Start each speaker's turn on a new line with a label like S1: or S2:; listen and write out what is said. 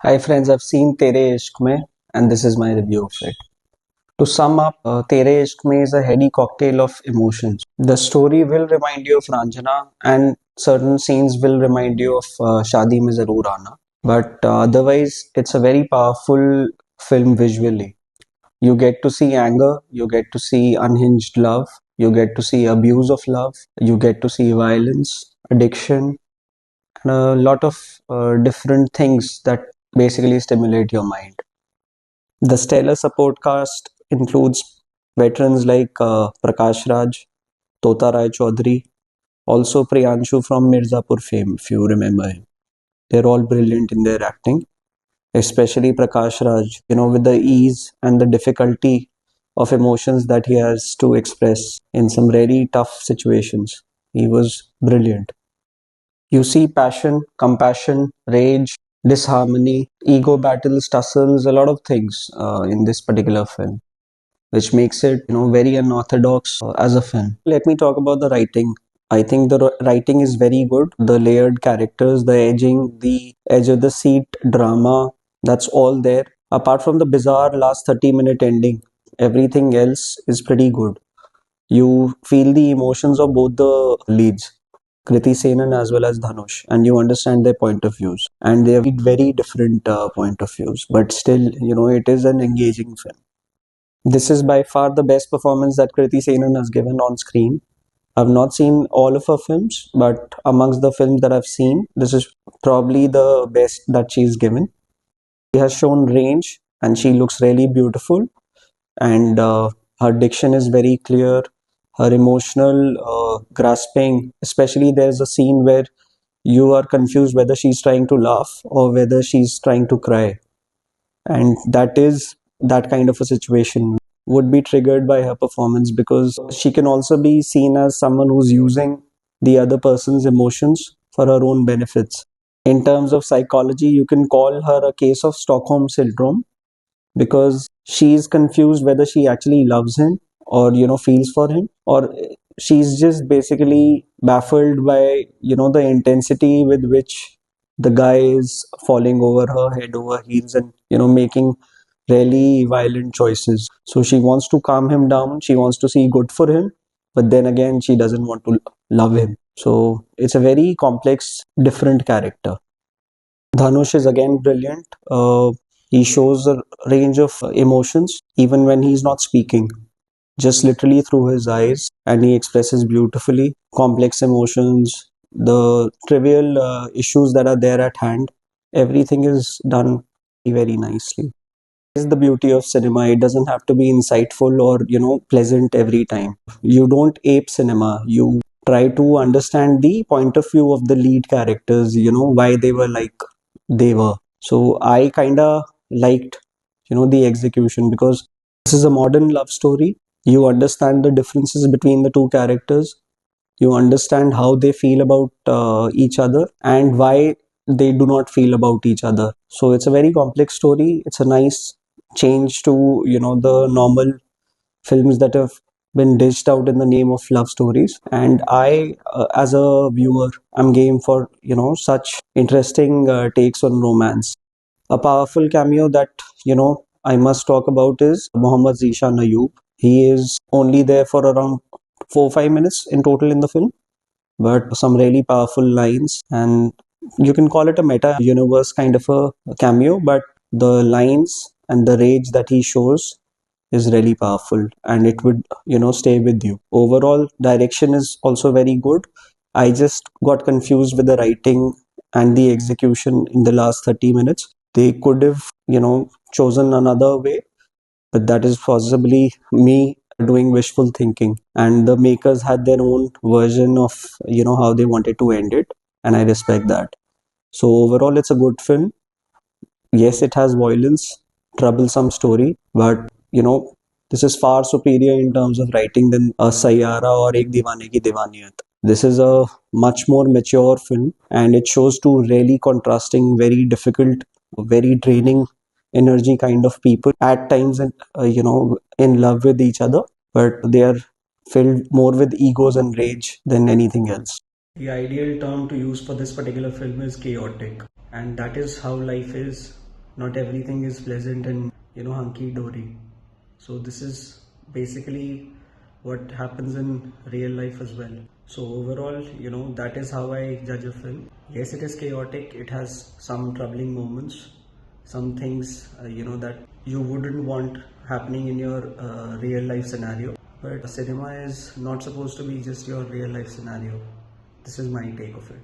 S1: Hi friends, I've seen Tere Ishk Mein and this is my review of it. To sum up, Tere Ishk Mein is a heady cocktail of emotions. The story will remind you of Ranjana and certain scenes will remind you of Shadi Mein Zarur Aana. But otherwise, it's a very powerful film visually. You get to see anger, you get to see unhinged love, you get to see abuse of love, you get to see violence, addiction, and a lot of different things that basically stimulate your mind. The stellar support cast includes veterans like Prakash Raj, Tota Rai Chaudhary, also Priyanshu from Mirzapur fame, if you remember him. They're all brilliant in their acting, especially Prakash Raj, with the ease and the difficulty of emotions that he has to express in some very tough situations. He was brilliant. You see passion, compassion, rage, disharmony, ego battles, tussles, a lot of things in this particular film, which makes it, very unorthodox as a film. Let me talk about the writing. I think the writing is very good. The layered characters, the edging, the edge of the seat drama, that's all there. Apart from the bizarre last 30-minute ending, everything else is pretty good. You feel the emotions of both the leads, Kriti Senan as well as Dhanush, and you understand their point of views. And they have very different point of views, but still, it is an engaging film. This is by far the best performance that Kriti Senan has given on screen. I've not seen all of her films, but amongst the films that I've seen, this is probably the best that she's given. She has shown range and she looks really beautiful, and her diction is very clear. Her emotional grasping, especially there's a scene where you are confused whether she's trying to laugh or whether she's trying to cry, and that kind of a situation would be triggered by her performance because she can also be seen as someone who's using the other person's emotions for her own benefits. In terms of psychology, you can call her a case of Stockholm syndrome because she's confused whether she actually loves him or feels for him, or she's just basically baffled by the intensity with which the guy is falling over her head over heels and making really violent choices. So she wants to calm him down, she wants to see good for him, but then again she doesn't want to love him. So it's a very complex, different character. Dhanush is again brilliant. He shows a range of emotions even when he's not speaking, just literally through his eyes, and he expresses beautifully complex emotions, the trivial issues that are there at hand. Everything is done very nicely. This is the beauty of cinema. It doesn't have to be insightful or pleasant every time. You don't ape cinema. You try to understand the point of view of the lead characters, why they were like they were. So I kind of liked, the execution because this is a modern love story. You understand the differences between the two characters. You understand how they feel about each other and why they do not feel about each other. So it's a very complex story. It's a nice change to, the normal films that have been dished out in the name of love stories. And I, as a viewer, I'm game for, such interesting takes on romance. A powerful cameo that, I must talk about is Mohammad Zishan Ayub. He is only there for around 4 or 5 minutes in total in the film, but some really powerful lines, and you can call it a meta universe kind of a cameo, but the lines and the rage that he shows is really powerful and it would stay with you. Overall direction is also very good. I just got confused with the writing and the execution in the last 30 minutes. They could have chosen another way, but that is possibly me doing wishful thinking, and the makers had their own version of how they wanted to end it, and I respect that. So overall it's a good film. Yes, it has violence, troublesome story, but this is far superior in terms of writing than a Sayyara or Ek Divane Ki Divaniyat. This is a much more mature film, and it shows two really contrasting, very difficult, very draining energy kind of people at times, and in love with each other, but they are filled more with egos and rage than anything else. The ideal term to use for this particular film is chaotic, and that is how life is Not everything is pleasant and hunky dory. So this is basically what happens in real life as well. So overall, that is how I judge a film. Yes, it is chaotic, it has some troubling moments, some things that you wouldn't want happening in your real life scenario, but cinema is not supposed to be just your real life scenario. This is my take of it.